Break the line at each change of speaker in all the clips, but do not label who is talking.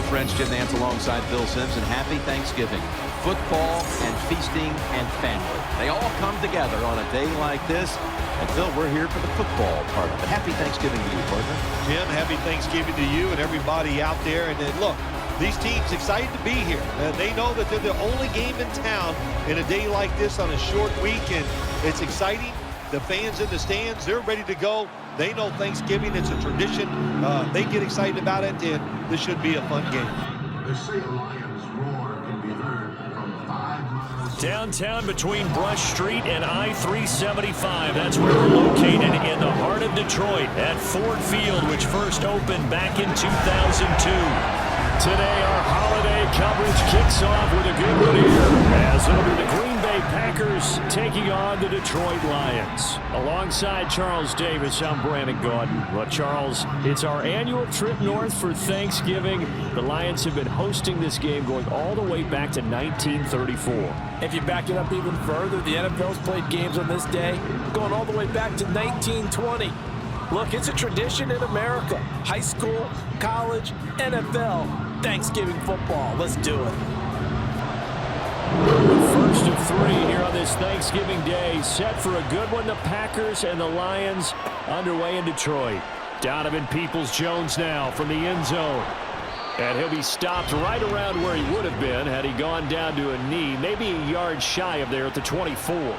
friends Jim Nance alongside Bill Simpson. Happy Thanksgiving. Football and feasting and family. They all come together on a day like this. And Phil, we're here for the football part of it. Happy Thanksgiving to you, partner.
Jim, happy Thanksgiving to you and everybody out there. And then look, these teams excited to be here. They know that they're the only game in town in a day like this on a short week, and it's exciting. The fans in the stands, they're ready to go. They know Thanksgiving, it's a tradition. They get excited about it, and this should be a fun game.
They say a lion's roar can be heard from 5 miles.
Downtown between Brush Street and I-375. That's where we're located in the heart of Detroit at Ford Field, which first opened back in 2002. Today, our holiday coverage kicks off with a good one here, as it'll be the Green Bay Packers taking on the Detroit Lions. Alongside Charles Davis, I'm Brandon Gaudin. Well, Charles, it's our annual trip north for Thanksgiving. The Lions have been hosting this game going all the way back to 1934.
If you back it up even further, the NFL's played games on this day going all the way back to 1920. Look, it's a tradition in America. High school, college, NFL, Thanksgiving football. Let's do it.
The first of 3 here on this Thanksgiving Day. Set for a good one. The Packers and the Lions underway in Detroit. Donovan Peoples-Jones now from the end zone. And he'll be stopped right around where he would have been had he gone down to a knee, maybe a yard shy of there at the 24.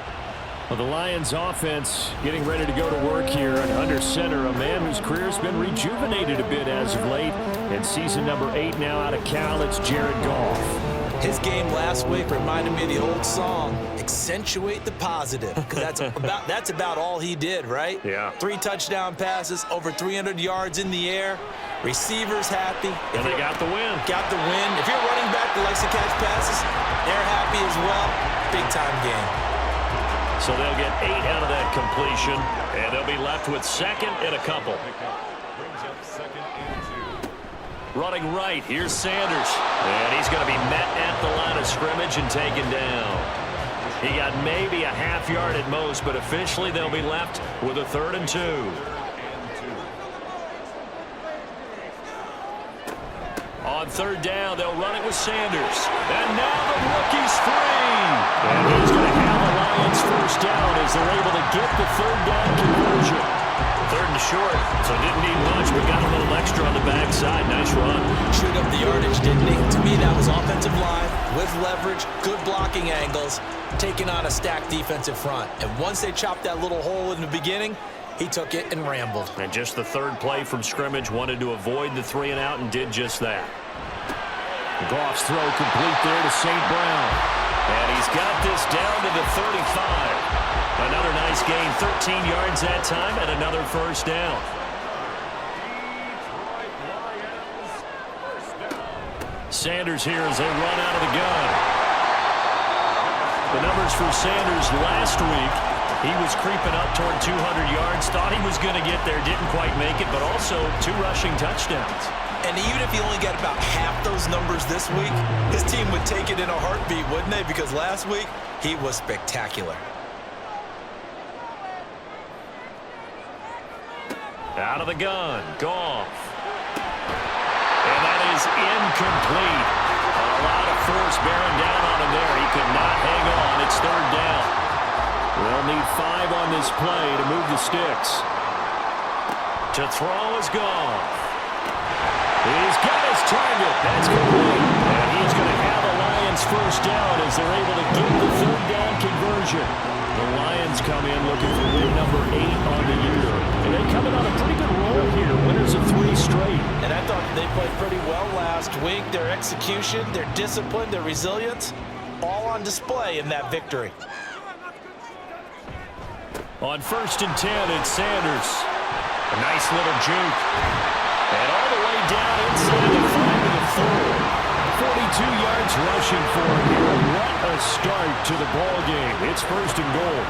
Well, the Lions offense getting ready to go to work here, and under center, a man whose career has been rejuvenated a bit as of late. And season number 8 now out of Cal, it's Jared Goff.
His game last week reminded me of the old song, accentuate the positive, because that's about all he did, right?
Yeah.
3 touchdown passes, over 300 yards in the air. Receivers happy.
And they got the win.
Got the win. If you're a running back that likes to catch passes, they're happy as well. Big-time game.
So they'll get 8 out of that completion, and they'll be left with second and a couple. Running right, here's Sanders. And he's going to be met at the line of scrimmage and taken down. He got maybe a half yard at most, but officially they'll be left with a 3rd and 2. On 3rd down, they'll run it with Sanders. And now the rookie's free. And he's going to have the Lions first down as they're able to get the 3rd down conversion. 3rd and short, so didn't need much, but got a little extra on the backside. Nice run.
Chewed up the yardage, didn't he? To me, that was offensive line with leverage, good blocking angles, taking on a stacked defensive front. And once they chopped that little hole in the beginning, he took it and rambled.
And just the 3rd play from scrimmage, wanted to avoid the 3 and out and did just that. Goff's throw complete there to St. Brown. And he's got this down to the 35. Another nice gain, 13 yards that time, and another first down. Sanders here as they run out of the gun. The numbers for Sanders last week, he was creeping up toward 200 yards, thought he was going to get there, didn't quite make it, but also 2 rushing touchdowns.
And even if he only got about half those numbers this week, his team would take it in a heartbeat, wouldn't they? Because last week, he was spectacular.
Out of the gun, Goff. And that is incomplete. A lot of force bearing down on him there. He could not hang on. It's 3rd down. They'll need 5 on this play to move the sticks. To throw is Goff. He's got his target. That's complete. And he's going to have the Lions first down as they're able to get the 3rd down conversion. The Lions come in looking for win number 8 on the year. And they come in on a pretty good roll here. Winners of 3 straight.
And I thought they played pretty well last week. Their execution, their discipline, their resilience, all on display in that victory.
On 1st and 10, it's Sanders. A nice little juke. And all the way down inside the 5 to the 4. 42 yards rushing for him here. What a start to the ball game. It's 1st and goal.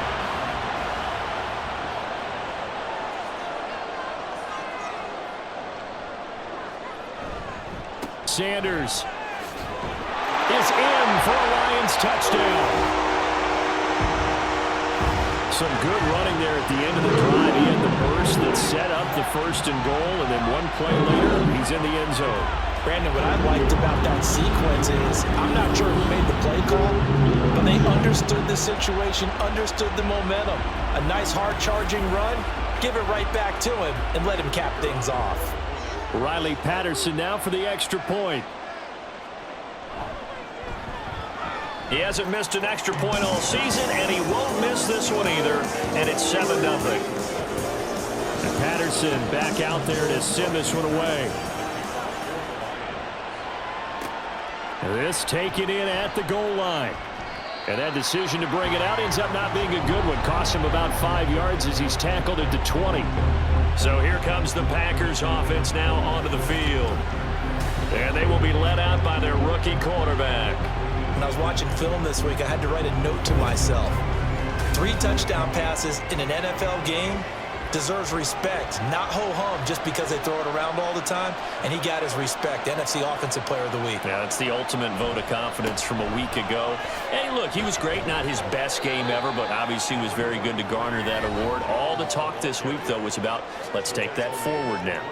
Sanders is in for a Lions touchdown. Some good running there at the end of the drive. He had the burst that set up the 1st and goal, and then one play later, he's in the end zone.
Brandon, what I liked about that sequence is I'm not sure who made the play call, but they understood the situation, understood the momentum. A nice hard-charging run, give it right back to him, and let him cap things off.
Riley Patterson now for the extra point. He hasn't missed an extra point all season, and he won't miss this one either, and it's 7-0. And Patterson back out there to send this one away. This taken in at the goal line. And that decision to bring it out ends up not being a good one. Costs him about 5 yards as he's tackled it to 20. So here comes the Packers offense now onto the field. And they will be led out by their rookie quarterback.
When I was watching film this week, I had to write a note to myself. 3 touchdown passes in an NFL game deserves respect, not ho-hum just because they throw it around all the time. And he got his respect, NFC Offensive Player of the Week.
Yeah, it's the ultimate vote of confidence from a week ago. Hey, look, he was great, not his best game ever, but obviously was very good to garner that award. All the talk this week, though, was about let's take that forward now.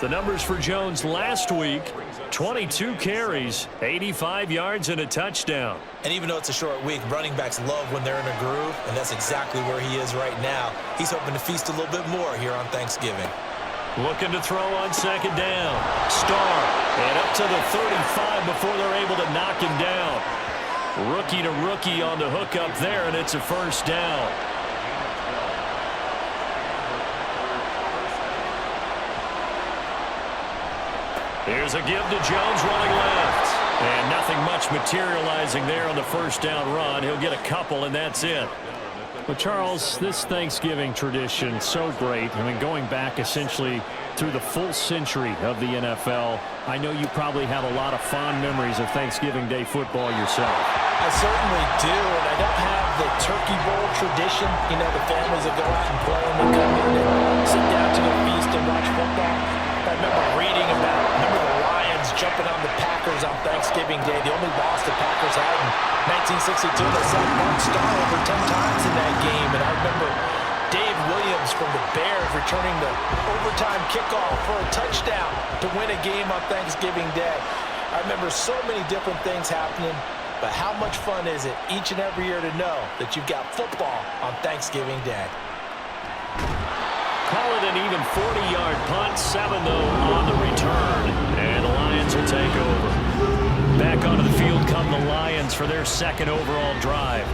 The numbers for Jones last week, 22 carries, 85 yards, and a touchdown.
And even though it's a short week, running backs love when they're in a groove, and that's exactly where he is right now. He's hoping to feast a little bit more here on Thanksgiving.
Looking to throw on 2nd down. Starr, and up to the 35 before they're able to knock him down. Rookie to rookie on the hook up there, and it's a 1st down. Here's a give to Jones running left. And nothing much materializing there on the 1st down run. He'll get a couple, and that's it. Well, Charles, this Thanksgiving tradition, so great. I mean, going back essentially through the full century of the NFL, I know you probably have a lot of fond memories of Thanksgiving Day football yourself.
I certainly do, and I don't have the turkey bowl tradition. You know, the families that go out and play, and they come in and sit down to the feast and watch football. I remember reading about, the Lions jumping on the Packers on Thanksgiving Day, the only loss the Packers had in 1962. They saw Bart Starr over 10 times in that game, and I remember Dave Williams from the Bears returning the overtime kickoff for a touchdown to win a game on Thanksgiving Day. I remember so many different things happening, but how much fun is it each and every year to know that you've got football on Thanksgiving Day?
Call it an even 40-yard punt, 7 though on the return, and the Lions will take over. Back onto the field come the Lions for their 2nd overall drive.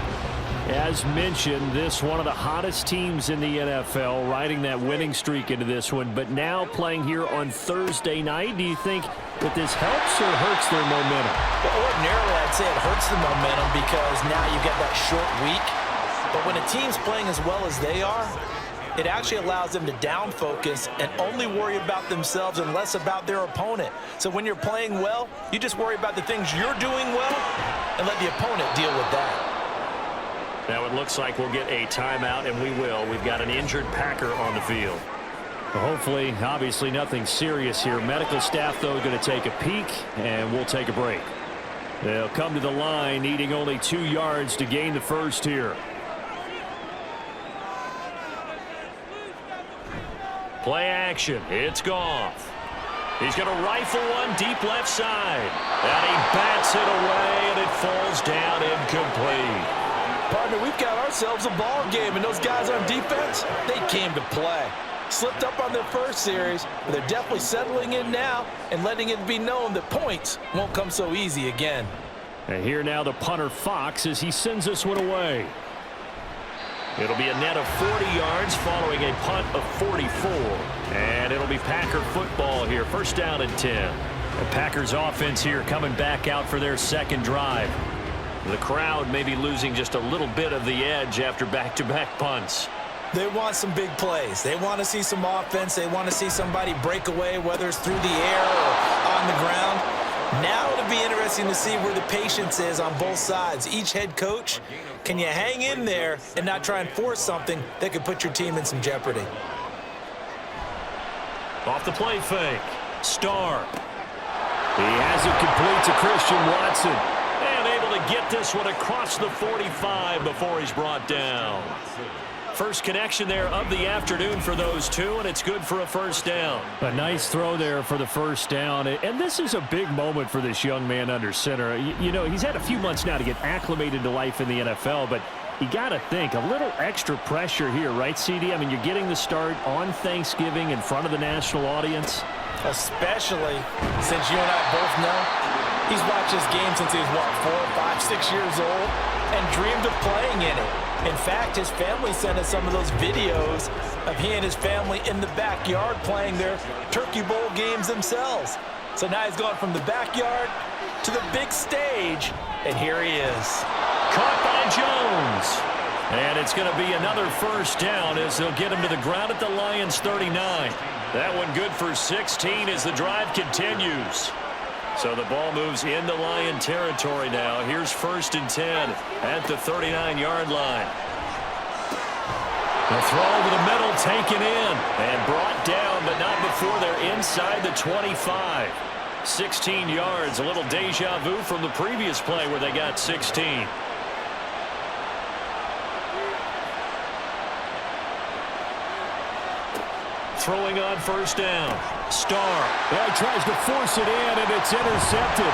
As mentioned, this one of the hottest teams in the NFL, riding that winning streak into this one, but now playing here on Thursday night. Do you think that this helps or hurts their momentum?
Well, ordinarily, I'd say it hurts the momentum because now you get that short week. But when a team's playing as well as they are, it actually allows them to down focus and only worry about themselves and less about their opponent. So when you're playing well, you just worry about the things you're doing well and let the opponent deal with that.
Now it looks like we'll get a timeout, and we will. We've got an injured Packer on the field. Well, hopefully, obviously nothing serious here. Medical staff, though, going to take a peek, and we'll take a break. They'll come to the line, needing only 2 yards to gain the 1st here. Play action. It's Goff. He's going to rifle one deep left side. And he bats it away, and it falls down incomplete.
Partner, we've got ourselves a ball game, and those guys on defense, they came to play. Slipped up on their first series, but they're definitely settling in now and letting it be known that points won't come so easy again.
And here now the punter Fox as he sends this one away. It'll be a net of 40 yards following a punt of 44. And it'll be Packer football here. 1st down and 10. The Packers offense here coming back out for their 2nd drive. The crowd may be losing just a little bit of the edge after back-to-back punts.
They want some big plays. They want to see some offense. They want to see somebody break away, whether it's through the air or on the ground. Now it'll be interesting to see where the patience is on both sides. Each head coach, can you hang in there and not try and force something that could put your team in some jeopardy?
Off the play fake. Starr. He has it complete to Christian Watson. And able to get this one across the 45 before he's brought down. First connection there of the afternoon for those two, and it's good for a first down.
A nice throw there for the first down, and this is a big moment for this young man under center. You know, he's had a few months now to get acclimated to life in the NFL, but you got to think, a little extra pressure here, right, CD? I mean, you're getting the start on Thanksgiving in front of the national audience.
Especially since you and I both know he's watched this game since he was, what, 4, 5, 6 years old and dreamed of playing in it. In fact, his family sent us some of those videos of he and his family in the backyard playing their Turkey Bowl games themselves. So now he's gone from the backyard to the big stage, and here he is.
Caught by Jones. And it's going to be another first down as they'll get him to the ground at the Lions' 39. That one good for 16 as the drive continues. So the ball moves into Lion territory now. Here's 1st and 10 at the 39-yard line. The throw over the middle, taken in and brought down, but not before they're inside the 25. 16 yards, a little deja vu from the previous play where they got 16. Throwing on first down. Starr.
Well, he tries to force it in, and it's intercepted.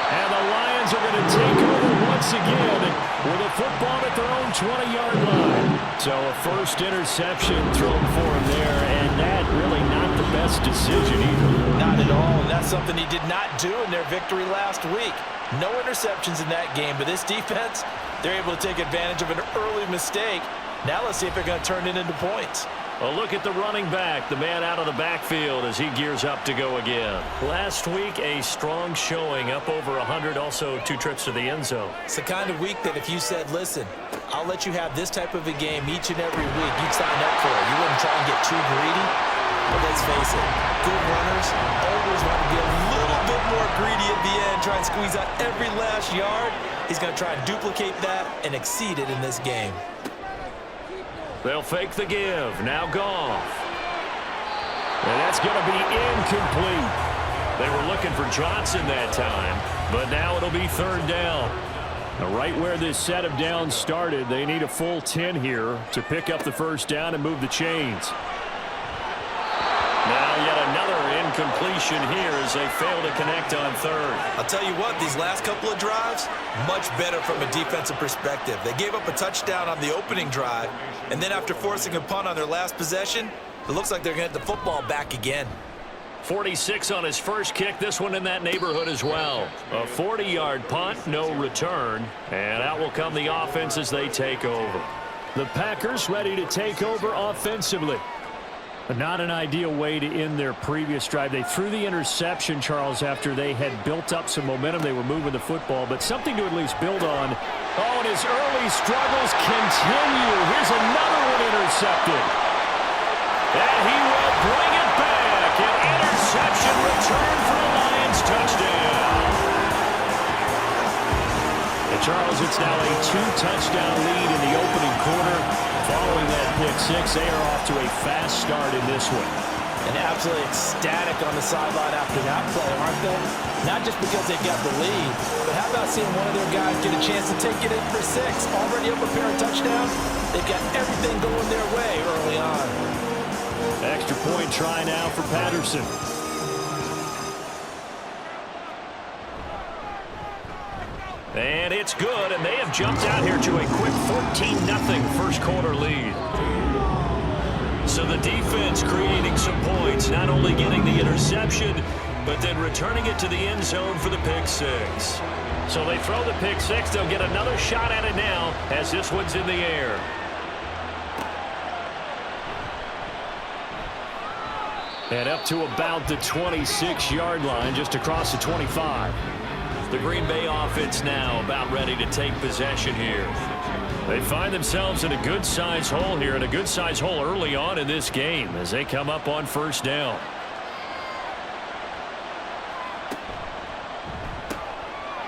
And the Lions are going to take over once again with a football at their own 20-yard line. So a first interception thrown for him there, and that really not the best decision either.
Not at all, and that's something he did not do in their victory last week. No interceptions in that game, but this defense, they're able to take advantage of an early mistake. Now let's see if they're going to turn it into points.
A look at the running back, the man out of the backfield as he gears up to go again. Last week, a strong showing, up over 100, also 2 trips to the end zone.
It's the kind of week that if you said, listen, I'll let you have this type of a game each and every week, you'd sign up for it. You wouldn't try and get too greedy. But let's face it, good runners always want to be a little bit more greedy at the end, try and squeeze out every last yard. He's going to try and duplicate that and exceed it in this game.
They'll fake the give. Now Goff. And that's going to be incomplete. They were looking for Johnson that time, but now it'll be 3rd down. Now, right where this set of downs started, they need a full 10 here to pick up the first down and move the chains. Now yet another incompletion here as they fail to connect on 3rd.
I'll tell you what, these last couple of drives, much better from a defensive perspective. They gave up a touchdown on the opening drive, and then after forcing a punt on their last possession, it looks like they're going to get the football back again.
46 on his first kick, this one in that neighborhood as well. A 40-yard punt, no return, and out will come the offense as they take over. The Packers ready to take over offensively. But not an ideal way to end their previous drive. They threw the interception, Charles, after they had built up some momentum. They were moving the football, but something to at least build on. Oh, and his early struggles continue. Here's another one intercepted. And he will bring it back. An interception return for a Lions touchdown. And Charles, it's now a 2-touchdown lead in the opening quarter. Following that pick-6, they are off to a fast start in this one.
And absolutely ecstatic on the sideline after that play, aren't they? Not just because they got the lead, but how about seeing one of their guys get a chance to take it in for 6? Already up a pair of touchdowns. They've got everything going their way early on.
Extra point try now for Patterson. And it's good, and they have jumped out here to a quick 14-0 first quarter lead. So the defense creating some points, not only getting the interception, but then returning it to the end zone for the pick-6. So they throw the pick-6. They'll get another shot at it now as this one's in the air. And up to about the 26-yard line, just across the 25. The Green Bay offense now about ready to take possession here. They find themselves in a good-sized hole here, and a good-sized hole early on in this game as they come up on first down.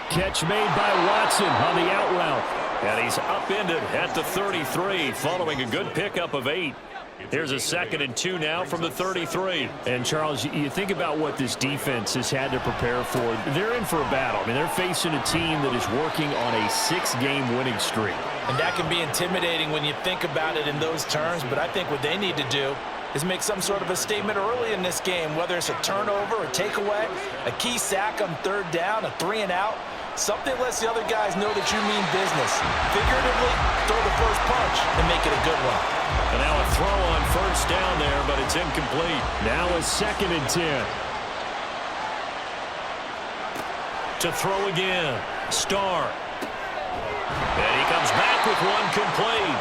Catch made by Watson on the out route. And he's upended at the 33 following a good pickup of 8. Here's a 2nd and 2 now from the 33.
And, Charles, you think about what this defense has had to prepare for. They're in for a battle. I mean, they're facing a team that is working on a 6-game winning streak.
And that can be intimidating when you think about it in those terms, but I think what they need to do is make some sort of a statement early in this game, whether it's a turnover, a takeaway, a key sack on 3rd down, a 3-and-out. Something lets the other guys know that you mean business. Figuratively, throw the first punch and make it a good one.
And now a throw on 1st down there, but it's incomplete.
Now a 2nd and 10.
To throw again. Starr. And he comes back with one complete.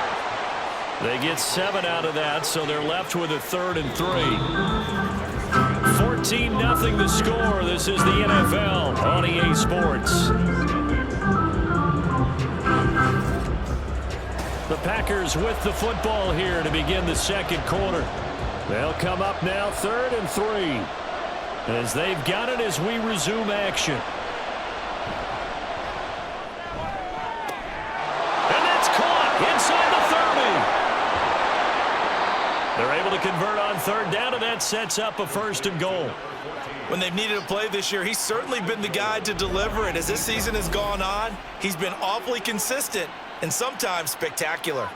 They get 7 out of that, so they're left with a 3rd and 3. 14-0 the score. This is the NFL on EA Sports. The Packers with the football here to begin the 2nd quarter. They'll come up now 3rd and 3 as they've got it as we resume action. And that's caught inside the 30. They're able to convert on 3rd down, and that sets up a 1st and goal.
When they've needed a play this year, he's certainly been the guy to deliver it. As this season has gone on, he's been awfully consistent and sometimes spectacular.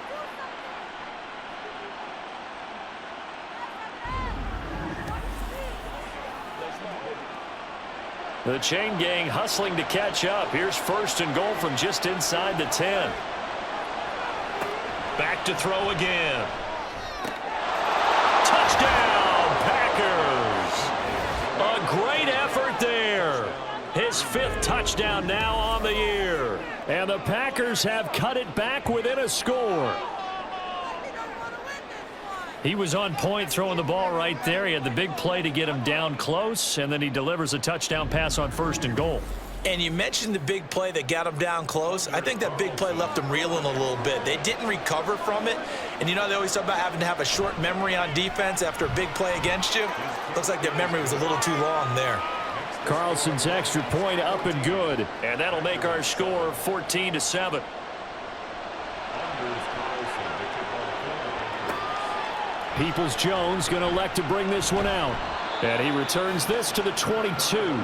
The chain gang hustling to catch up. Here's 1st and goal from just inside the 10. Back to throw again. Touchdown, Packers. A great effort there. His 5th touchdown now on the year.
And the Packers have cut it back within a score. He was on point throwing the ball right there. He had the big play to get him down close, and then he delivers a touchdown pass on 1st and goal.
And you mentioned the big play that got him down close. I think that big play left him reeling a little bit. They didn't recover from it. And you know, they always talk about having to have a short memory on defense after a big play against you. Looks like their memory was a little too long there.
Carlson's extra point up and good.
And that'll make our score 14-7.
Peoples-Jones going to elect to bring this one out. And he returns this to the 22.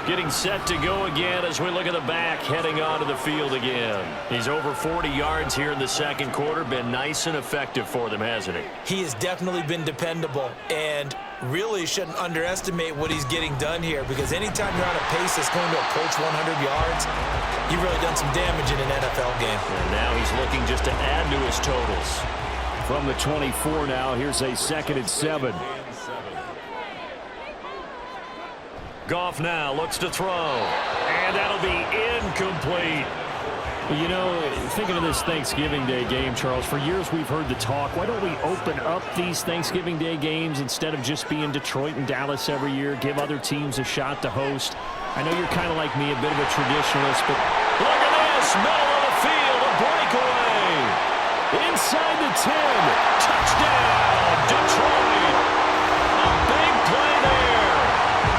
Getting set to go again as we look at the back, heading onto the field again. He's over 40 yards here in the 2nd quarter. Been nice and effective for them, hasn't he?
He has definitely been dependable, and really shouldn't underestimate what he's getting done here, because anytime you're on a pace that's going to approach 100 yards, you've really done some damage in an NFL game.
And now he's looking just to add to his totals.
From the 24 now, here's a 2nd and 7.
Goff now looks to throw, and that'll be incomplete.
You know, thinking of this Thanksgiving Day game, Charles, for years we've heard the talk, why don't we open up these Thanksgiving Day games instead of just being Detroit and Dallas every year, give other teams a shot to host? I know you're kind of like me, a bit of a traditionalist, but
look at this, middle of the field, a breakaway.
Inside the 10.
Touchdown, Detroit. A big play there.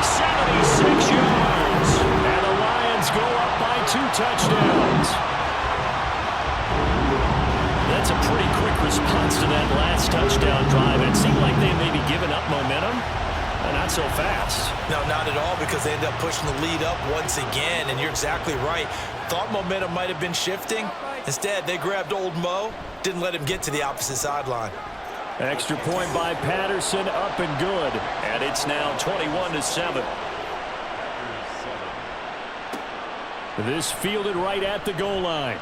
76 yards.
And the Lions go up by 2 touchdowns.
That's a pretty quick response to that last touchdown drive. It seemed like they may be giving up momentum. Not so fast.
No, not at all, because they ended up pushing the lead up once again, and you're exactly right. Thought momentum might have been shifting. Instead, they grabbed old Mo, didn't let him get to the opposite sideline.
Extra point by Patterson, up and good.
And it's now 21-7.
This fielded right at the goal line.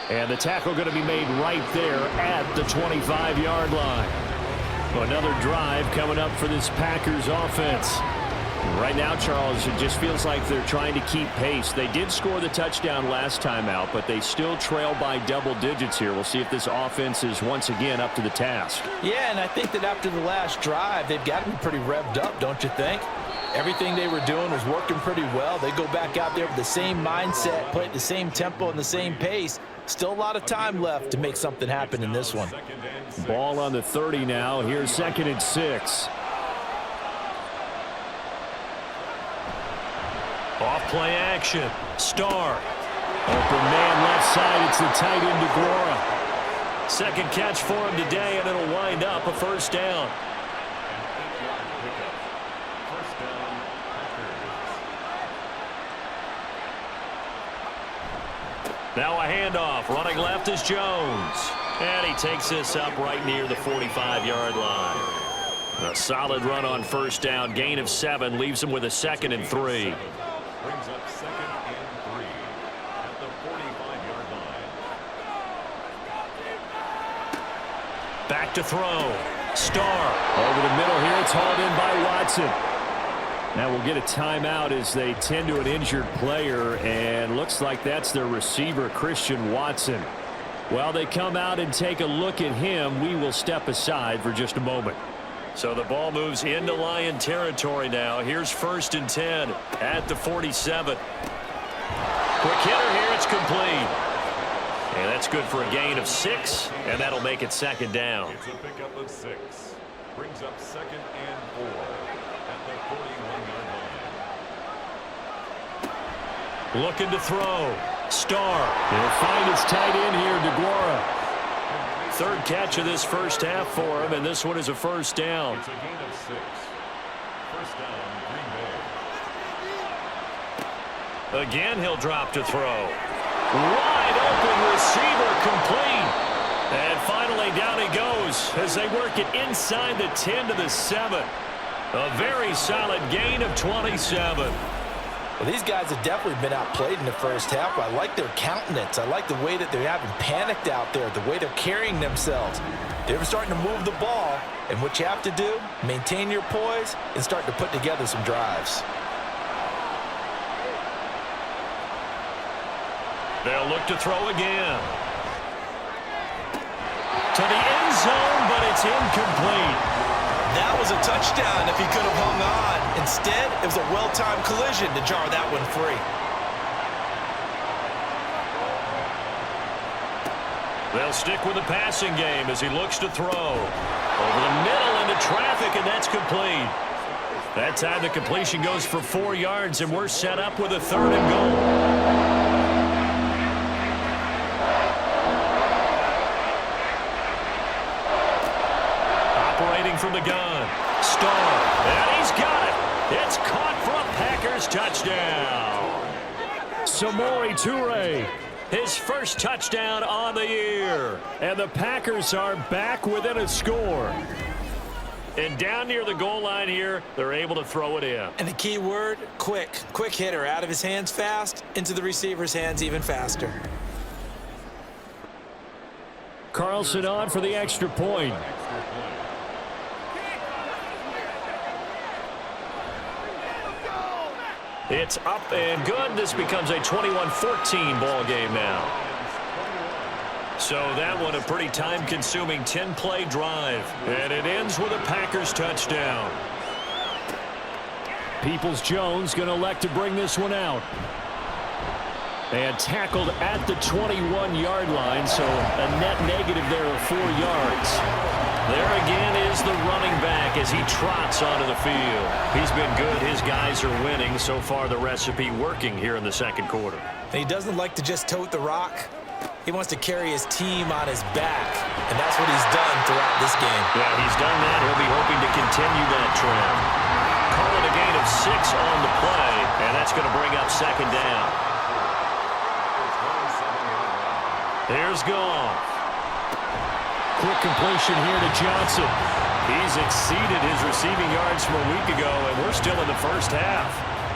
And the tackle going to be made right there at the 25-yard line. Another drive coming up for this Packers offense. Right now, Charles, it just feels like they're trying to keep pace. They did score the touchdown last time out, but they still trail by double digits here. We'll see if this offense is once again up to the task.
Yeah, and I think that after the last drive, they've got to be pretty revved up, don't you think? Everything they were doing was working pretty well. They go back out there with the same mindset, play at the same tempo and the same pace. Still a lot of time left to make something happen in this one.
Ball on the 30 now. Here's 2nd and 6.
Off play action. Starr.
Open man left side. It's the tight end DeGuara.
Second catch for him today, and it'll wind up a first down. Now a handoff. Running left is Jones. And he takes this up right near the 45-yard line. A solid run on first down. Gain of 7 leaves him with a 2nd and 3.
Brings up 2nd and 3 at the 45-yard line.
Back to throw. Starr over the middle here. It's hauled in by Watson. Now we'll get a timeout as they tend to an injured player, and looks like that's their receiver, Christian Watson. While they come out and take a look at him, we will step aside for just a moment. So the ball moves into Lion territory now. Here's 1st and 10 at the 47. Quick hitter here. It's complete. And that's good for a gain of 6, and that'll make it 2nd down.
It's a pickup of 6. Brings up 2nd and 4 at the 41-yard line.
Looking to throw. Starr. He'll find his tight end here, DeGuara. 3rd catch of this first half for him, and this one is a first down.
It's a gain of 6. First down, Green Bay.
Again, he'll drop to throw. Wide open receiver, complete. And finally down he goes as they work it inside the 10 to the 7. A very solid gain of 27.
Well, these guys have definitely been outplayed in the first half. I like their countenance. I like the way that they're having panicked out there, the way they're carrying themselves. They're starting to move the ball, and what you have to do, maintain your poise and start to put together some drives.
They'll look to throw again. To the end zone, but it's incomplete.
That was a touchdown if he could have hung on. Instead, it was a well-timed collision to jar that one free.
They'll stick with the passing game as he looks to throw. Over the middle into traffic, and that's complete. That time the completion goes for 4 yards, and we're set up with a 3rd and goal. From the gun. Starr. And he's got it. It's caught for a Packers touchdown. Samori Toure. His first touchdown on the year. And the Packers are back within a score. And down near the goal line here, they're able to throw it in.
And the key word, quick. Quick hitter. Out of his hands fast, into the receiver's hands even faster.
Carlson on for the extra point.
It's up and good. This becomes a 21-14 ball game now. So that one a pretty time-consuming 10-play drive. And it ends with a Packers touchdown.
Peoples-Jones going to elect to bring this one out. And tackled at the 21-yard line, so a net negative there of 4 yards. There again is the running back as he trots onto the field. He's been good. His guys are winning. So far, the recipe working here in the second quarter.
And he doesn't like to just tote the rock. He wants to carry his team on his back, and that's what he's done throughout this game.
Yeah, he's done that. He'll be hoping to continue that trend. Call it a gain of 6 on the play, and that's going to bring up 2nd down. There's Goff.
Quick completion here to Johnson.
He's exceeded his receiving yards from a week ago, and we're still in the first half.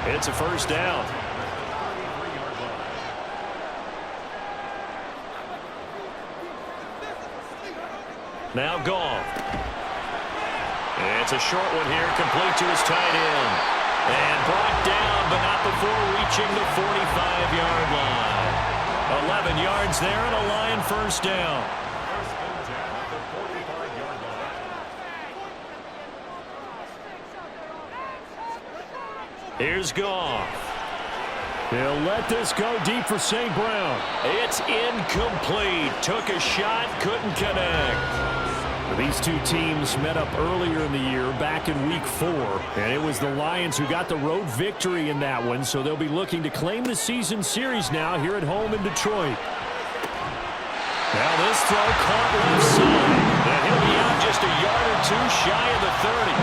It's a first down. Now Goff. It's a short one here, complete to his tight end. And brought down, but not before reaching the 45-yard line. 11 yards there and a Lion first down. Here's Goff.
He'll let this go deep for St. Brown.
It's incomplete. Took a shot, couldn't connect.
These two teams met up earlier in the year, back in Week 4, and it was the Lions who got the road victory in that one, so they'll be looking to claim the season series now here at home in Detroit.
Now this throw caught left side. And he'll be out just a yard or two shy of the 30.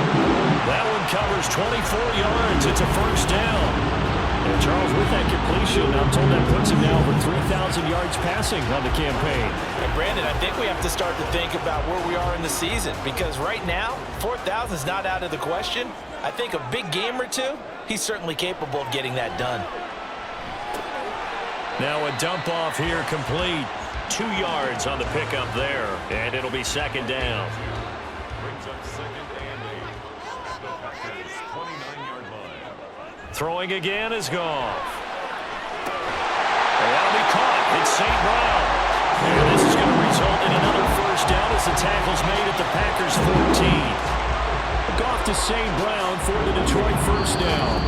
That one covers 24 yards. It's a first down. And Charles, with that completion, I'm told that puts him now over 3,000 yards passing on the campaign.
And Brandon, I think we have to start to think about where we are in the season, because right now, 4,000 is not out of the question. I think a big game or two, he's certainly capable of getting that done.
Now a dump off here complete. 2 yards on the pickup there, and it'll be second down.
Brings up second and 8 at the Packers' 29-yard line.
Throwing again is Goff. And that'll be caught. It's St. Brown. And this is going to result in another first down as the tackle's made at the Packers' 14. Goff to St. Brown for the Detroit first down.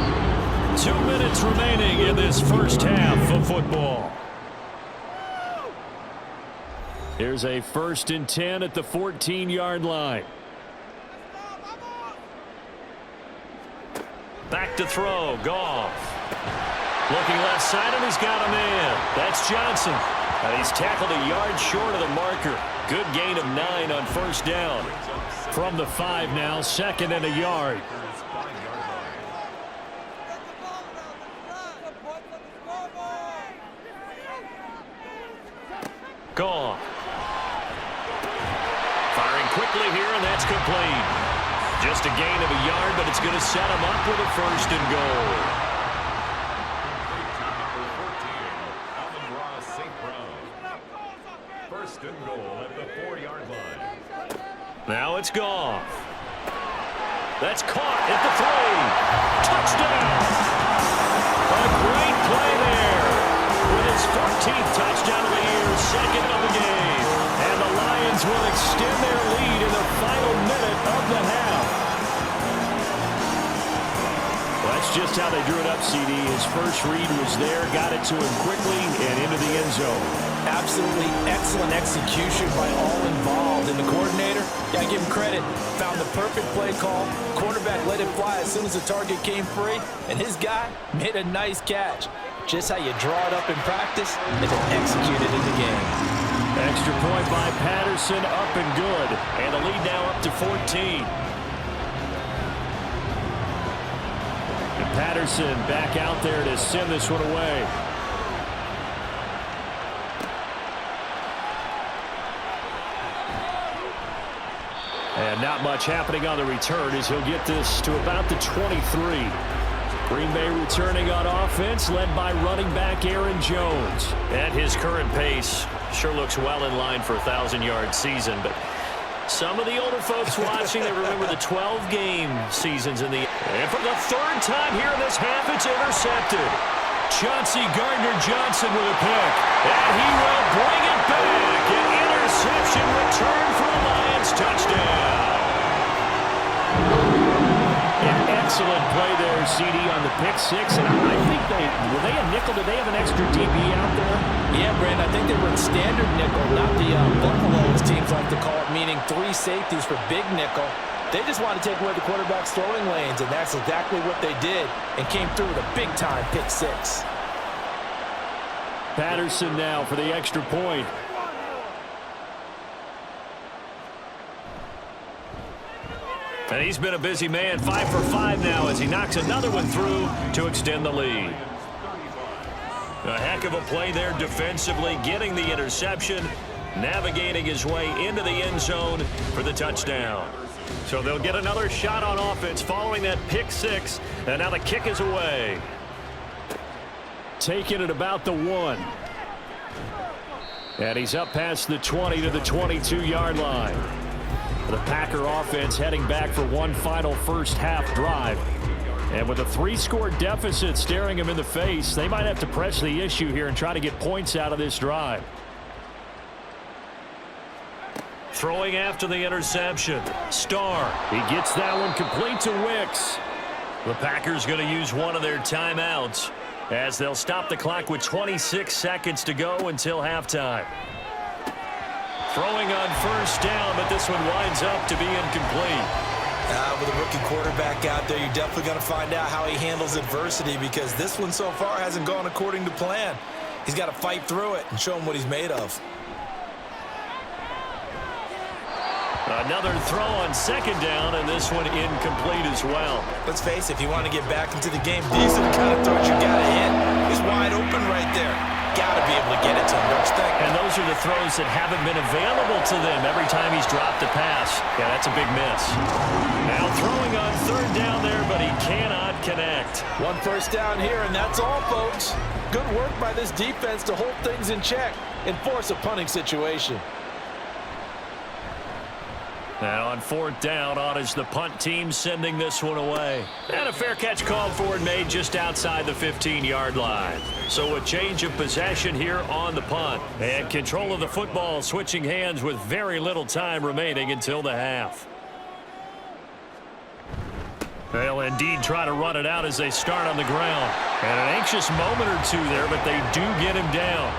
2 minutes remaining in this first half of football. Here's a 1st and 10 at the 14-yard line. Back to throw, Goff. Looking left side, and he's got a man. That's Johnson. And he's tackled a yard short of the marker. Good gain of 9 on first down. From the 5 now, 2nd and a yard. Goff. Firing quickly here, and that's complete. Just a gain of a yard, but it's going to set him up with a 1st and goal.
First and goal at the 4-yard line.
Now it's Goff. That's caught at the 3. Touchdown! A great play there. With his 14th touchdown of the year, 2nd of the game. And the Lions will extend their lead in the final minute of the half. Well, that's just how they drew it up, CD. His first read was there, got it to him quickly, and into the end zone.
Absolutely excellent execution by all involved. And the coordinator, gotta give him credit, found the perfect play call. Quarterback let it fly as soon as the target came free, and his guy made a nice catch. Just how you draw it up in practice and then execute it in the game.
Extra point by Patterson, up and good. And the lead now up to 14. And Patterson back out there to send this one away. And not much happening on the return as he'll get this to about the 23. Green Bay returning on offense, led by running back Aaron Jones. At his current pace, sure looks well in line for a 1,000-yard season, but some of the older folks watching, they remember the 12-game seasons in the... And for the 3rd time here in this half, it's intercepted. Chauncey Gardner-Johnson with a pick, and he will bring it back. An interception return for a Lions touchdown. An excellent play there, CD, on the pick 6. And I think were they a nickel? Did they have an extra DB out there?
Yeah, Brandon, I think they were in standard nickel, not the buffalo, as teams like to call it, meaning 3 safeties for big nickel. They just want to take away the quarterback's throwing lanes, and that's exactly what they did, and came through with a big-time pick 6.
Patterson now for the extra point. And he's been a busy man, 5 for 5 now as he knocks another one through to extend the lead. A heck of a play there defensively, getting the interception, navigating his way into the end zone for the touchdown. So they'll get another shot on offense following that pick 6, and now the kick is away. Taking it about the 1. And he's up past the 20 to the 22-yard line. The Packer offense heading back for one final first half drive. And with a 3-score deficit staring him in the face, they might have to press the issue here and try to get points out of this drive. Throwing after the interception. Starr. He gets that one complete to Wicks. The Packers going to use one of their timeouts as they'll stop the clock with 26 seconds to go until halftime. Throwing on first down, but this one winds up to be incomplete.
With a rookie quarterback out there, you're definitely going to find out how he handles adversity, because this one so far hasn't gone according to plan. He's got to fight through it and show him what he's made of.
Another throw on second down, and this one incomplete as well.
Let's face it, if you want to get back into the game, these are the kind of throws you got to hit. He's wide open right there. Got to be able to get it to him, don't you think?
And those are the throws that haven't been available to them every time he's dropped a pass. Yeah, that's a big miss. Now throwing on third down there, but he cannot connect.
One first down here, and that's all, folks. Good work by this defense to hold things in check and force a punting situation.
Now on fourth down, on is the punt team sending this one away. And a fair catch called for and made just outside the 15-yard line. So a change of possession here on the punt. And control of the football switching hands with very little time remaining until the half. They'll indeed try to run it out as they start on the ground. And an anxious moment or two there, but they do get him down.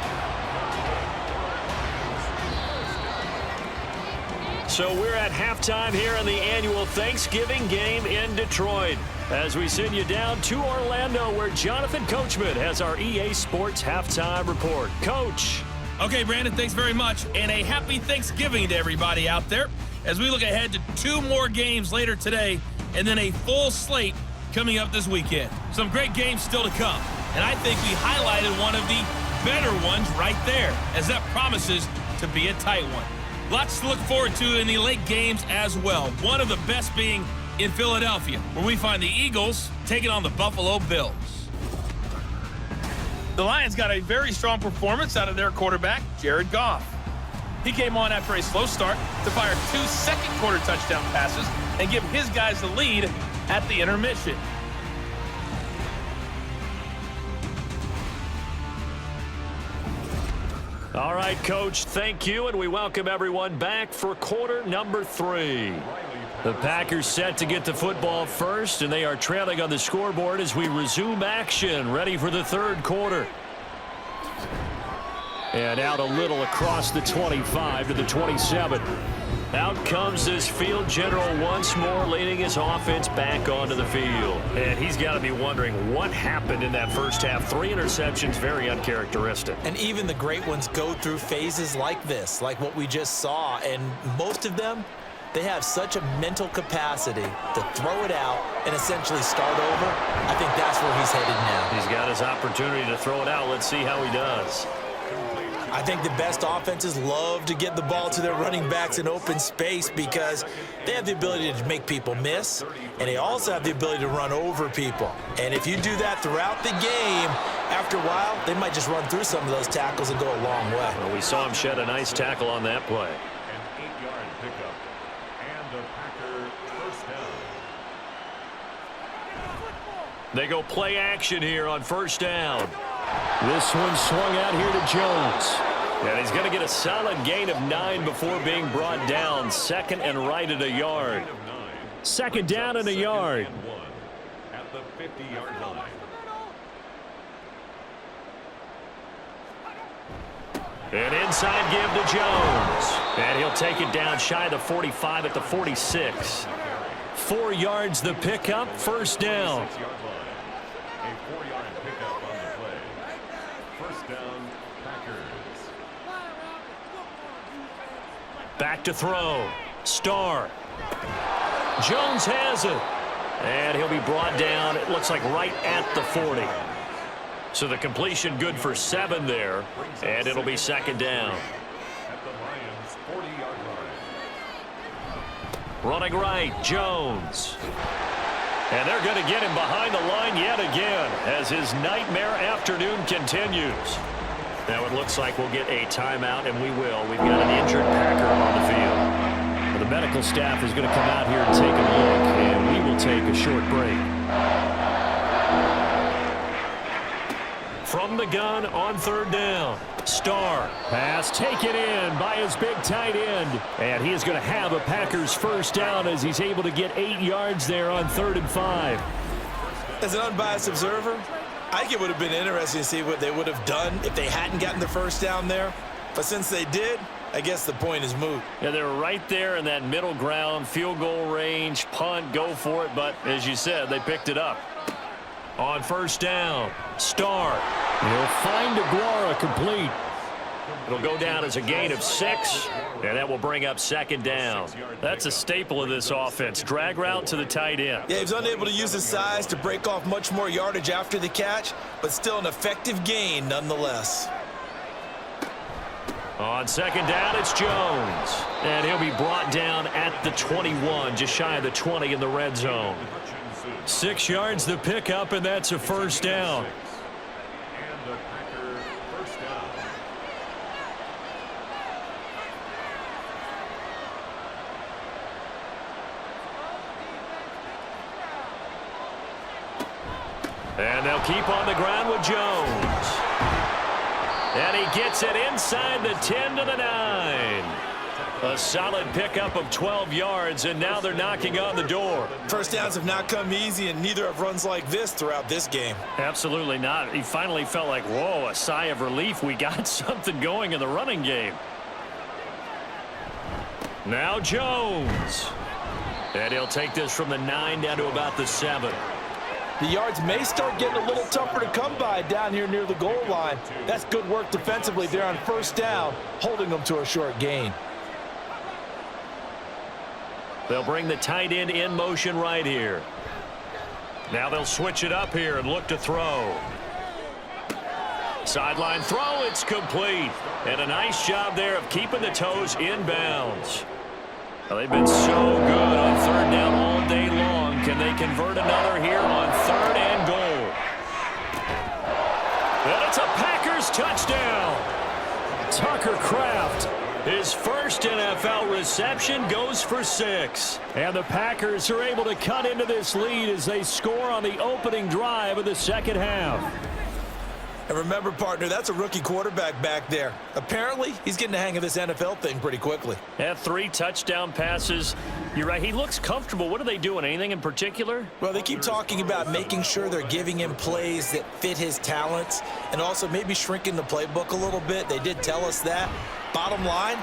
So we're at halftime here in the annual Thanksgiving game in Detroit as we send you down to Orlando where Jonathan Coachman has our EA Sports halftime report. Coach.
Okay, Brandon, thanks very much, and a happy Thanksgiving to everybody out there as we look ahead to 2 more games later today and then a full slate coming up this weekend. Some great games still to come, and I think we highlighted one of the better ones right there as that promises to be a tight one. Lots to look forward to in the late games as well. One of the best being in Philadelphia, where we find the Eagles taking on the Buffalo Bills. The Lions got a very strong performance out of their quarterback, Jared Goff. He came on after a slow start to fire 2 second-quarter touchdown passes and give his guys the lead at the intermission.
All right, Coach, thank you, and we welcome everyone back for quarter number 3. The Packers set to get the football first, and they are trailing on the scoreboard as we resume action, ready for the third quarter. And out a little across the 25 to the 27. Out comes this field general once more, leading his offense back onto the field. And he's got to be wondering what happened in that first half. 3 interceptions, very uncharacteristic.
And even the great ones go through phases like this, like what we just saw. And most of them, they have such a mental capacity to throw it out and essentially start over. I think that's where he's headed now.
He's got his opportunity to throw it out. Let's see how he does.
I think the best offenses love to get the ball to their running backs in open space because they have the ability to make people miss, and they also have the ability to run over people. And if you do that throughout the game, after a while, they might just run through some of those tackles and go a long way.
Well, we saw him shed a nice tackle on that play.
An 8-yard pickup. And the Packer first down.
They go play action here on first down. This one swung out here to Jones. And he's going to get a solid gain of 9 before being brought down. Second and right at a yard. Second down and a yard.
At the 50-yard line.
An inside give to Jones. And he'll take it down shy of the 45 at the 46. 4 yards the pickup, first down.
6-yard line. A 4-yard pickup on the play. First down, Packers.
Back to throw. Starr. Jones has it. And he'll be brought down, it looks like right at the 40. So the completion good for 7 there. And it'll be second down.
At the Lions' 40-yard line.
Running right, Jones. And they're going to get him behind the line yet again as his nightmare afternoon continues. Now it looks like we'll get a timeout, and we will. We've got an injured Packer on the field. But the medical staff is going to come out here and take a look, and we will take a short break. From the gun on third down. Starr. Pass taken in by his big tight end. And he is going to have a Packers first down as he's able to get 8 yards there on 3rd and 5.
As an unbiased observer, I think it would have been interesting to see what they would have done if they hadn't gotten the first down there. But since they did, I guess the point is moot.
Yeah, they were right there in that middle ground, field goal range, punt, go for it. But as you said, they picked it up. On first down, Starr. He'll find Aguara complete. It'll go down as a gain of 6, and that will bring up second down. That's a staple of this offense. Drag route to the tight end.
Yeah, he was unable to use his size to break off much more yardage after the catch, but still an effective gain nonetheless.
On second down, it's Jones. And he'll be brought down at the 21, just shy of the 20 in the red zone. 6 yards the pickup, and that's a first down.
And the Packer first down.
And they'll keep on the ground with Jones. And he gets it inside the 10 to the 9. A solid pickup of 12 yards, and now they're knocking on the door.
First downs have not come easy, and neither have runs like this throughout this game.
Absolutely not. He finally felt like, whoa, a sigh of relief. We got something going in the running game. Now Jones. And he'll take this from the 9 down to about the 7.
The yards may start getting a little tougher to come by down here near the goal line. That's good work defensively there on first down, holding them to a short gain.
They'll bring the tight end in motion right here. Now they'll switch it up here and look to throw. Sideline throw, it's complete. And a nice job there of keeping the toes in bounds. Well, they've been so good on third down all day long. Can they convert another here on third and goal? And it's a Packers touchdown. Tucker Kraft, his first NFL reception, goes for 6. And the Packers are able to cut into this lead as they score on the opening drive of the second half.
And remember, partner, that's a rookie quarterback back there. Apparently, he's getting the hang of this NFL thing pretty quickly.
Had 3 touchdown passes. You're right, he looks comfortable. What are they doing? Anything in particular?
Well, they keep talking about making sure they're giving him plays that fit his talents and also maybe shrinking the playbook a little bit. They did tell us that. Bottom line,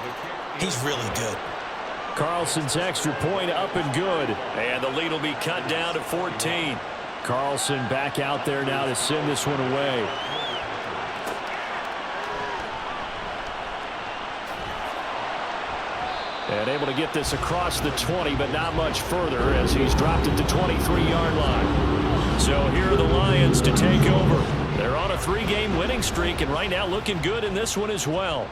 he's really good.
Carlson's extra point up and good.
And the lead will be cut down to 14.
Carlson back out there now to send this one away. And able to get this across the 20, but not much further as he's dropped it to 23-yard line. So here are the Lions to take over. They're on a 3-game winning streak, and right now looking good in this one as well.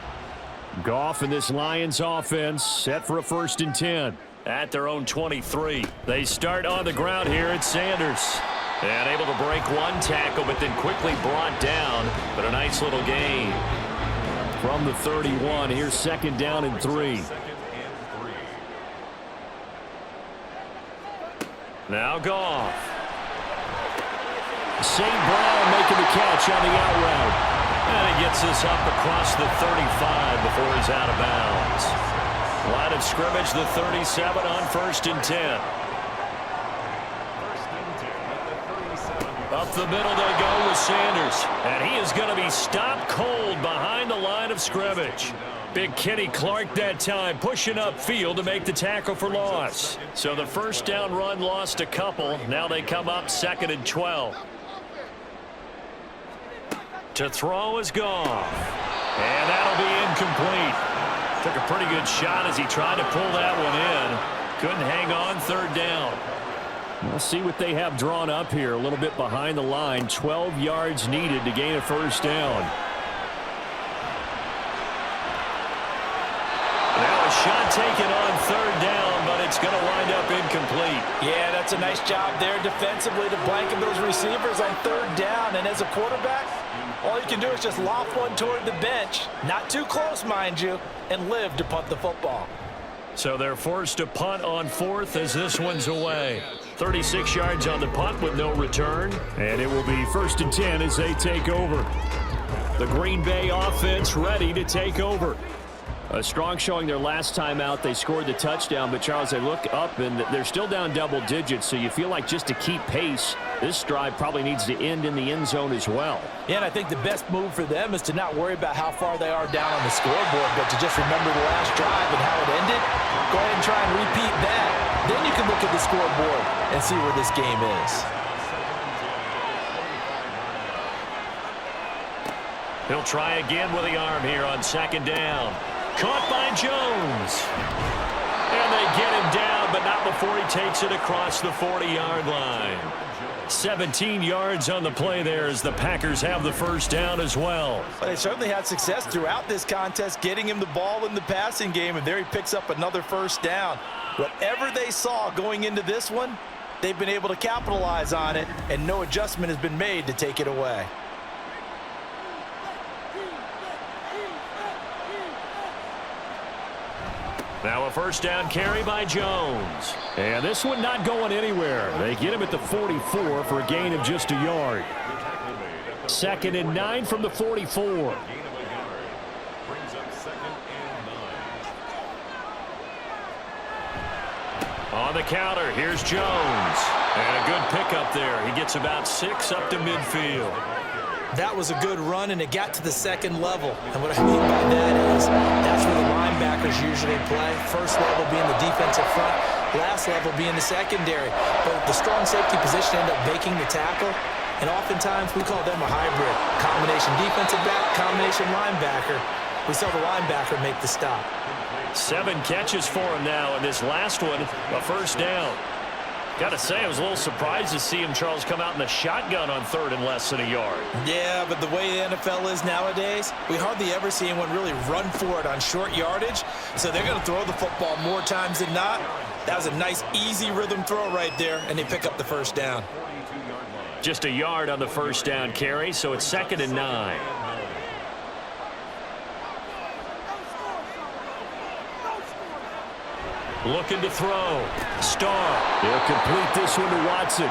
Goff and this Lions offense set for a 1st and 10.
At their own 23. They start on the ground here at Sanders. And able to break 1 tackle, but then quickly brought down. But a nice little gain.
From the 31, here's 2nd down and 3.
Now Goff.
St. Brown making the catch on the out route.
And he gets this up across the 35 before he's out of bounds. Line of scrimmage, the 37 on 1st and 10. Up the middle they go with Sanders. And he is going to be stopped cold behind the line of scrimmage. Big Kenny Clark that time pushing upfield to make the tackle for loss. So the first down run lost a couple. Now they come up 2nd and 12. To throw is Goff. And that'll be incomplete. Took a pretty good shot as he tried to pull that one in. Couldn't hang on 3rd down.
We'll see what they have drawn up here. A little bit behind the line. 12 yards needed to gain a 1st down.
Now a shot taken on 3rd down, but it's going to wind up incomplete.
Yeah, that's a nice job there defensively to blanket those receivers on 3rd down. And as a quarterback, all you can do is just loft one toward the bench. Not too close, mind you, and live to punt the football.
So they're forced to punt on 4th as this one's away. 36 yards on the punt with no return.
And it will be 1st and 10 as they take over.
The Green Bay offense ready to take over.
A strong showing their last time out. They scored the touchdown, but Charles, they look up and they're still down double digits, so you feel like just to keep pace, this drive probably needs to end in the end zone as well.
Yeah, and I think the best move for them is to not worry about how far they are down on the scoreboard, but to just remember the last drive and how it ended. Go ahead and try and repeat that. Then you can look at the scoreboard and see where this game is.
He'll try again with the arm here on second down. Caught by Jones. And they get him down, but not before he takes it across the 40-yard line. 17 yards on the play there as the Packers have the first down as well.
But they certainly had success throughout this contest, getting him the ball in the passing game, and there he picks up another first down. Whatever they saw going into this one, they've been able to capitalize on it, and no adjustment has been made to take it away.
Now a first down carry by Jones.
And this one not going anywhere. They get him at the 44 for a gain of just a yard. 2nd and 9 from the 44.
Brings up 2nd and 9.
On the counter, here's Jones. And a good pickup there. He gets about 6 up to midfield.
That was a good run, and it got to the second level. And what I mean by that is that's where the linebackers usually play. First level being the defensive front, last level being the secondary. But the strong safety position ended up making the tackle, and oftentimes we call them a hybrid. Combination defensive back, combination linebacker. We saw the linebacker make the stop.
7 catches for him now, and this last one, a first down. Got to say, I was a little surprised to see him, Charles, come out in the shotgun on 3rd and less than a yard.
Yeah, but the way the NFL is nowadays, we hardly ever see anyone really run for it on short yardage. So they're going to throw the football more times than not. That was a nice, easy rhythm throw right there, and they pick up the first down.
Just a yard on the first down carry, so it's 2nd and 9. Looking to throw. Starr.
He'll complete this one to Watson.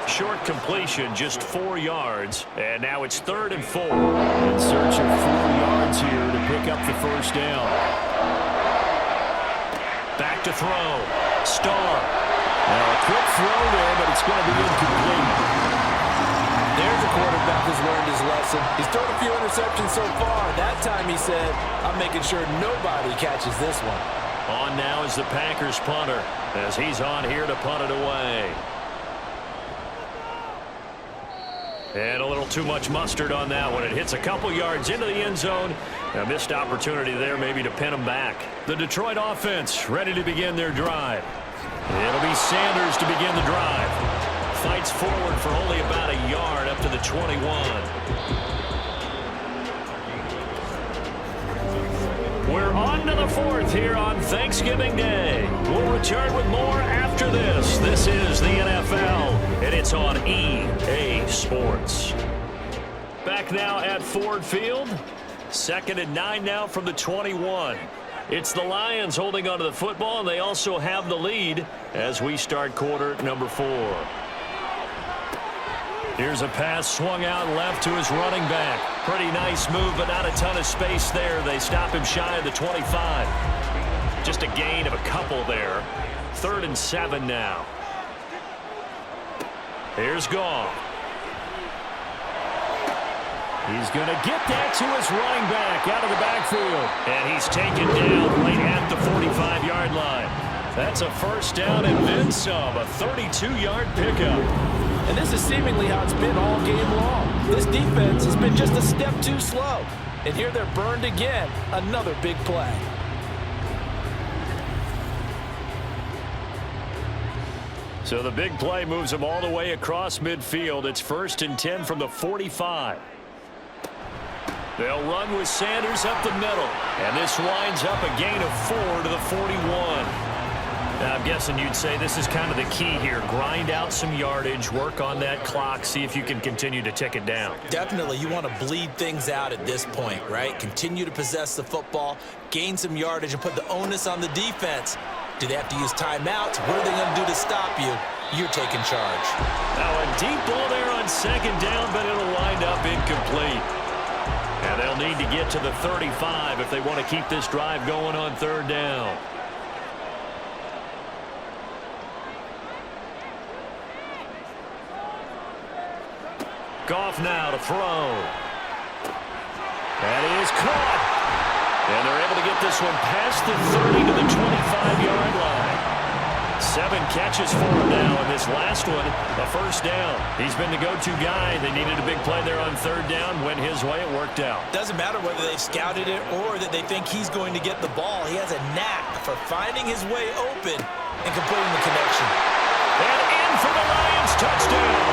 Short completion, just 4 yards. And now it's 3rd and 4.
In search of 4 yards here to pick up the first down.
Back to throw. Starr.
Now a quick throw there, but it's going to be incomplete.
There's a quarterback who's learned his lesson. He's thrown a few interceptions so far. That time he said, I'm making sure nobody catches this one.
On now is the Packers punter as he's on here to punt it away. And a little too much mustard on that one. It hits a couple yards into the end zone. A missed opportunity there maybe to pin them back. The Detroit offense ready to begin their drive. It'll be Sanders to begin the drive. Fights forward for only about a yard up to the 21. We're on to the 4th here on Thanksgiving Day. We'll return with more after this. This is the NFL, and it's on EA Sports. Back now at Ford Field. 2nd and 9 now from the 21. It's the Lions holding onto the football, and they also have the lead as we start quarter number 4. Here's a pass swung out left to his running back. Pretty nice move, but not a ton of space there. They stop him shy of the 25. Just a gain of a couple there. 3rd and 7 now. Here's Goff.
He's going to get that to his running back out of the backfield.
And he's taken down right at the 45-yard line. That's a first down and then some. A 32-yard pickup.
And this is seemingly how it's been all game long. This defense has been just a step too slow. And here they're burned again. Another big play.
So the big play moves them all the way across midfield. It's 1st and 10 from the 45. They'll run with Sanders up the middle. And this winds up a gain of 4 to the 41. Now, I'm guessing you'd say this is kind of the key here. Grind out some yardage, work on that clock, see if you can continue to tick it down.
Definitely, you want to bleed things out at this point, right? Continue to possess the football, gain some yardage, and put the onus on the defense. Do they have to use timeouts? What are they going to do to stop you? You're taking charge.
Now, a deep ball there on 2nd down, but it'll wind up incomplete. And they'll need to get to the 35 if they want to keep this drive going on 3rd down. Goff now to throw. That is caught. And they're able to get this one past the 30 to the 25-yard line. 7 catches for him now, and this last one, a first down. He's been the go-to guy. They needed a big play there on third down. Went his way. It worked out.
Doesn't matter whether they've scouted it or that they think he's going to get the ball. He has a knack for finding his way open and completing the connection.
And in for the Lions, touchdown.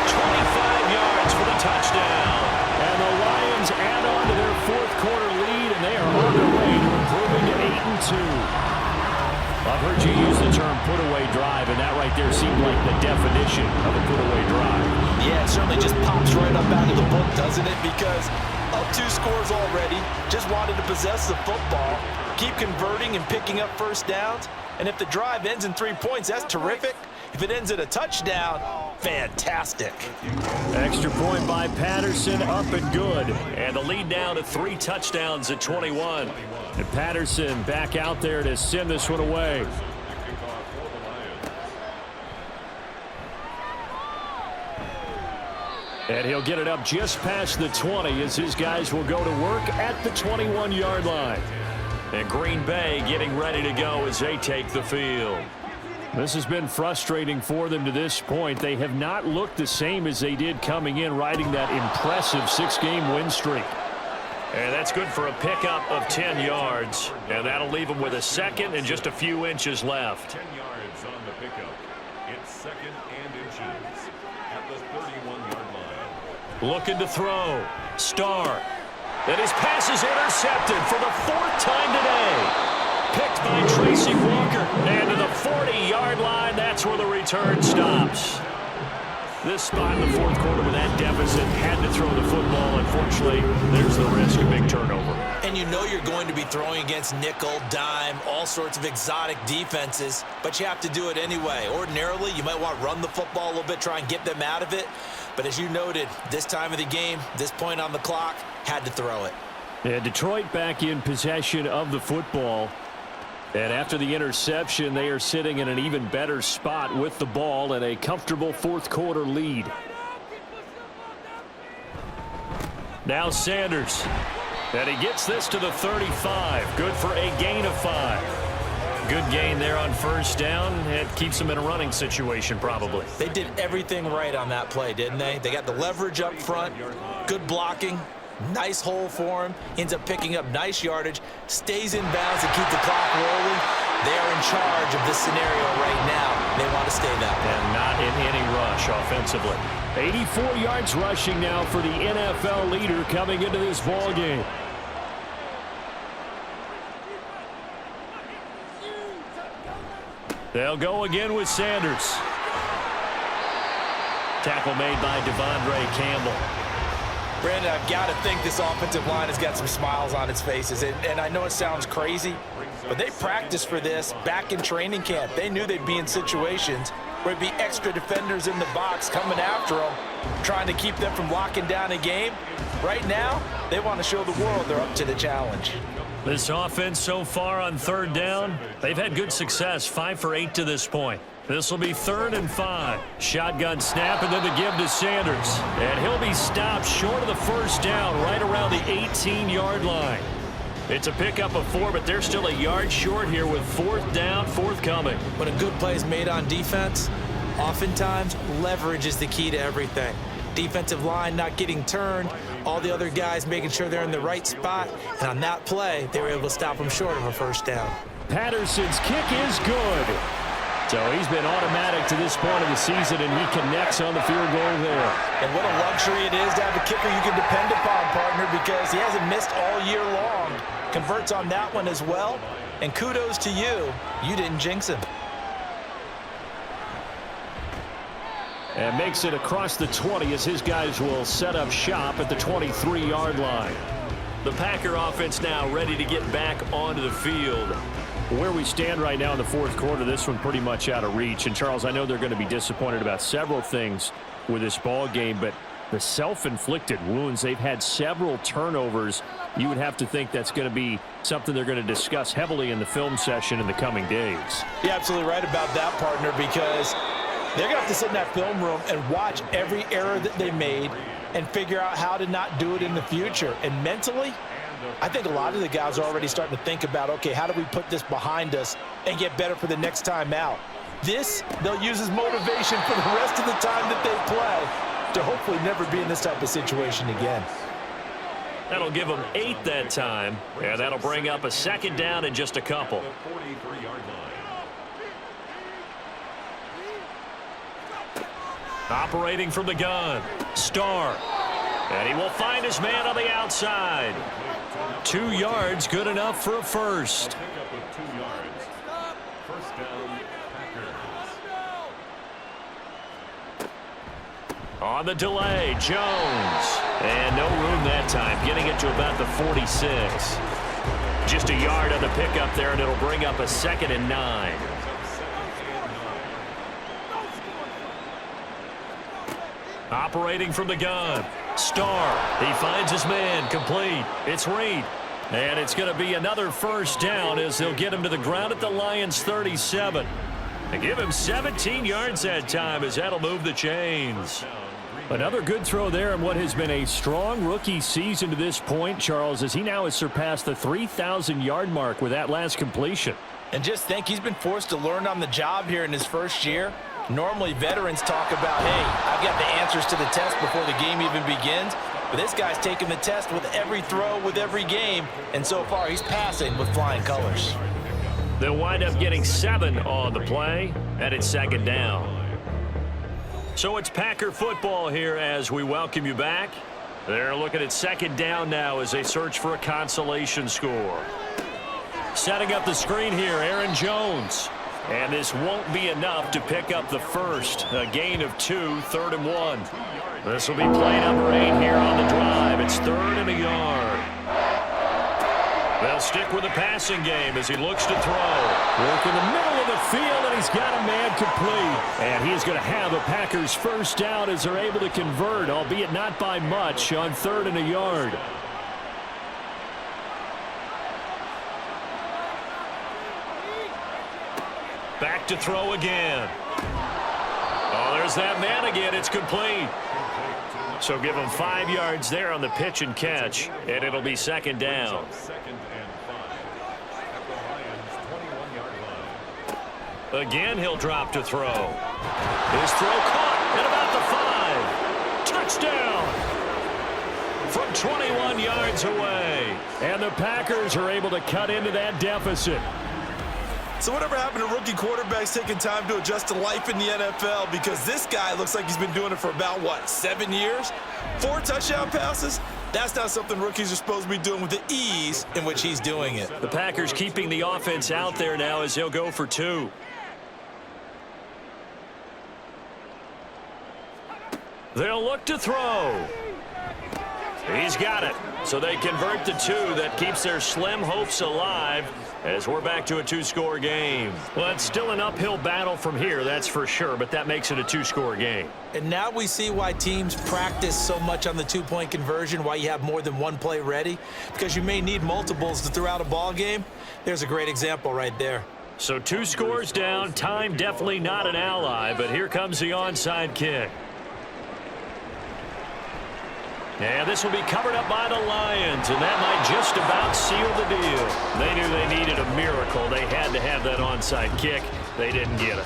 25 yards for the touchdown. And the Lions add on to their fourth quarter lead, and they are on their way to improving to 8-2. I've heard you use the term put-away drive, and that right there seemed like the definition of a put-away drive.
Yeah, it certainly just pops right up out of the book, doesn't it? Because up 2 scores already, just wanted to possess the football, keep converting and picking up first downs, and if the drive ends in 3 points, that's terrific. If it ends in a touchdown, fantastic.
Extra point by Patterson, up and good. And the lead down to 3 touchdowns at 21. And Patterson back out there to send this one away. And he'll get it up just past the 20 as his guys will go to work at the 21-yard line. And Green Bay getting ready to go as they take the field. This has been frustrating for them to this point. They have not looked the same as they did coming in, riding that impressive 6-game win streak. And that's good for a pickup of 10 yards. And that'll leave them with a second and just a few inches left.
10 yards on the pickup. It's second and inches at the 31-yard line.
Looking to throw. Starr. And his pass is intercepted for the 4th time today. Picked by Tracy Walker. And to the 40-yard line, that's where the return stops. This spot in the fourth quarter with that deficit, had to throw the football. Unfortunately, there's the risk of big turnover.
And you know you're going to be throwing against nickel, dime, all sorts of exotic defenses, but you have to do it anyway. Ordinarily, you might want to run the football a little bit, try and get them out of it. But as you noted, this time of the game, this point on the clock, had to throw it.
Yeah, Detroit back in possession of the football. And after the interception, they are sitting in an even better spot with the ball and a comfortable fourth quarter lead. Now Sanders. And he gets this to the 35. Good for a gain of 5. Good gain there on first down. It keeps them in a running situation probably.
They did everything right on that play, didn't they? They got the leverage up front, good blocking. Nice hole for him. Ends up picking up nice yardage. Stays in bounds to keep the clock rolling. They are in charge of this scenario right now. They want to stay that way.
And not in any rush offensively. 84 yards rushing now for the NFL leader coming into this ball game. They'll go again with Sanders. Tackle made by Devondre Campbell.
Brandon, I've got to think this offensive line has got some smiles on its faces. And I know it sounds crazy, but they practiced for this back in training camp. They knew they'd be in situations where it'd be extra defenders in the box coming after them, trying to keep them from locking down a game. Right now, they want to show the world they're up to the challenge.
This offense so far on third down, they've had good success, 5 for 8 to this point. This will be 3rd and 5. Shotgun snap and then the give to Sanders. And he'll be stopped short of the first down right around the 18-yard line. It's a pickup of 4, but they're still a yard short here with 4th down, forthcoming.
When a good play is made on defense, oftentimes leverage is the key to everything. Defensive line not getting turned, all the other guys making sure they're in the right spot, and on that play, they were able to stop them short of a first down.
Patterson's kick is good. So he's been automatic to this point of the season, and he connects on the field goal there.
And what a luxury it is to have a kicker you can depend upon, partner, because he hasn't missed all year long. Converts on that one as well. And kudos to you. You didn't jinx him.
And makes it across the 20 as his guys will set up shop at the 23-yard line. The Packer offense now ready to get back onto the field. Where we stand right now in the fourth quarter, this one pretty much out of reach. And, Charles, I know they're going to be disappointed about several things with this ball game, but the self-inflicted wounds, they've had several turnovers. You would have to think that's going to be something they're going to discuss heavily in the film session in the coming days.
You're absolutely right about that, partner, because they're going to have to sit in that film room and watch every error that they made and figure out how to not do it in the future. And mentally, I think a lot of the guys are already starting to think about, okay, how do we put this behind us and get better for the next time out? This, they'll use as motivation for the rest of the time that they play to hopefully never be in this type of situation again.
That'll give them 8 that time, and that'll bring up a second down in just a couple.
The 43-yard line.
Operating from the gun, Starr. And he will find his man on the outside. 2 yards, good enough for a first.
Pick up with 2 yards. First down, Packers.
On the delay, Jones. And no room that time, getting it to about the 46. Just a yard on the pickup there, and it'll bring up a 2nd and 9. Operating from the gun, Starr. He finds his man, complete. It's Reed. And it's going to be another first down as they'll get him to the ground at the Lions' 37. And give him 17 yards that time as that'll move the chains. Another good throw there in what has been a strong rookie season to this point, Charles, as he now has surpassed the 3,000-yard mark with that last completion.
And just think, he's been forced to learn on the job here in his first year. Normally, veterans talk about, hey, I've got the answers to the test before the game even begins. But this guy's taking the test with every throw, with every game. And so far, he's passing with flying colors.
They'll wind up getting 7 on the play, and it's 2nd down. So it's Packer football here as we welcome you back. They're looking at 2nd down now as they search for a consolation score. Setting up the screen here, Aaron Jones. And this won't be enough to pick up the first. A gain of 2, 3rd and 1. This will be play number 8 here on the drive. It's 3rd and a yard. They'll stick with the passing game as he looks to throw. Work in the middle of the field, and he's got a man complete. And he is going to have a Packers first down as they're able to convert, albeit not by much, on 3rd and a yard. Back to throw again. Oh, there's that man again. It's complete. So give him 5 yards there on the pitch and catch, and it'll be 2nd down.
2nd and 5 at the Lions' 21-yard line.
Again, he'll drop to throw. His throw caught at about the 5. Touchdown! From 21 yards away. And the Packers are able to cut into that deficit.
So whatever happened to rookie quarterbacks taking time to adjust to life in the NFL? Because this guy looks like he's been doing it for about, 7 years? 4 touchdown passes? That's not something rookies are supposed to be doing with the ease in which he's doing it.
The Packers keeping the offense out there now as he'll go for 2. They'll look to throw. He's got it. So they convert the 2. That keeps their slim hopes alive as we're back to a 2-score game. Well, it's still an uphill battle from here, that's for sure, but that makes it a 2-score game.
And now we see why teams practice so much on the 2-point conversion, why you have more than one play ready, because you may need multiples to throw out a ball game. There's a great example right there.
So 2 scores down, time definitely not an ally, but here comes the onside kick. And this will be covered up by the Lions, and that might just about seal the deal. They knew they needed a miracle. They had to have that onside kick. They didn't get it.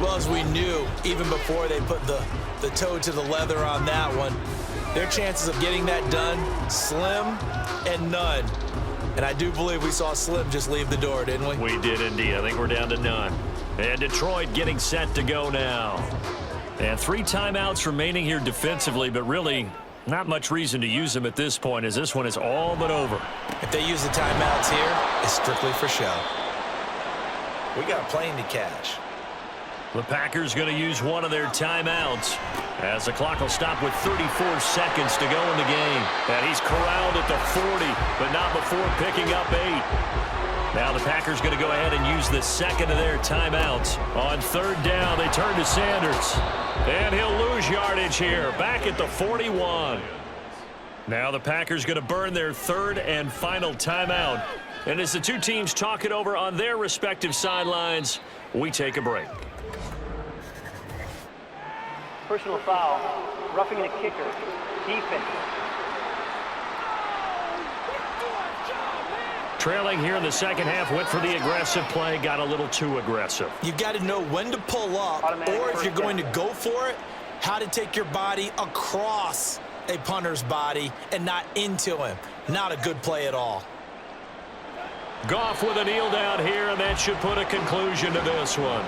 Well, as we knew, even before they put the toe to the leather on that one, their chances of getting that done, slim and none. And I do believe we saw Slim just leave the door, didn't we?
We did indeed. I think we're down to none. And Detroit getting set to go now. And 3 timeouts remaining here defensively, but really not much reason to use them at this point, as this one is all but over.
If they use the timeouts here, it's strictly for show. We got a plane to catch.
The Packers going to use one of their timeouts as the clock will stop with 34 seconds to go in the game. And he's corralled at the 40, but not before picking up 8. Now the Packers going to go ahead and use the second of their timeouts. On 3rd down, they turn to Sanders. And he'll lose yardage here, back at the 41. Now the Packers going to burn their 3rd and final timeout. And as the 2 teams talk it over on their respective sidelines, we take a break.
Personal foul, roughing the kicker, defense.
Trailing here in the second half, went for the aggressive play, got a little too aggressive.
You've got to know when to pull up, or if you're going to go for it, how to take your body across a punter's body and not into him. Not a good play at all.
Goff with a kneel down here, and that should put a conclusion to this one.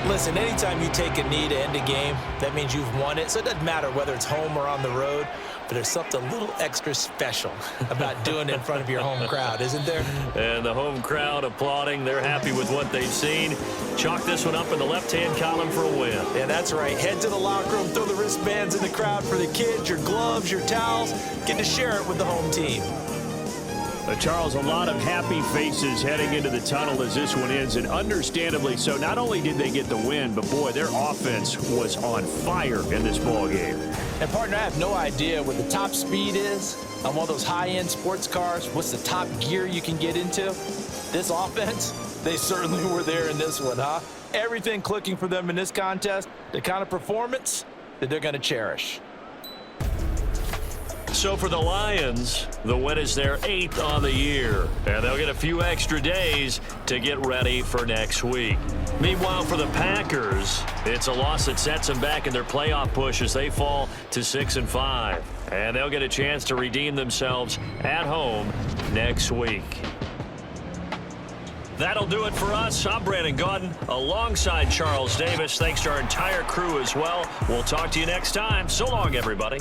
Listen, anytime you take a knee to end a game, that means you've won it. So it doesn't matter whether it's home or on the road, but there's something a little extra special about doing it in front of your home crowd, isn't there?
And the home crowd applauding. They're happy with what they've seen. Chalk this one up in the left-hand column for a win.
Yeah, that's right. Head to the locker room, throw the wristbands in the crowd for the kids, your gloves, your towels. Get to share it with the home team.
Charles, a lot of happy faces heading into the tunnel as this one ends, and understandably so. Not only did they get the win, but boy, their offense was on fire in this ball game.
And partner, I have no idea what the top speed is on one of those high-end sports cars. What's the top gear you can get into? This offense, they certainly were there in this one, huh? Everything clicking for them in this contest, the kind of performance that they're going to cherish.
So for the Lions, the win is their 8th on the year, and they'll get a few extra days to get ready for next week. Meanwhile, for the Packers, it's a loss that sets them back in their playoff push as they fall to 6-5, and they'll get a chance to redeem themselves at home next week. That'll do it for us. I'm Brandon Gaudin alongside Charles Davis. Thanks to our entire crew as well. We'll talk to you next time. So long, everybody.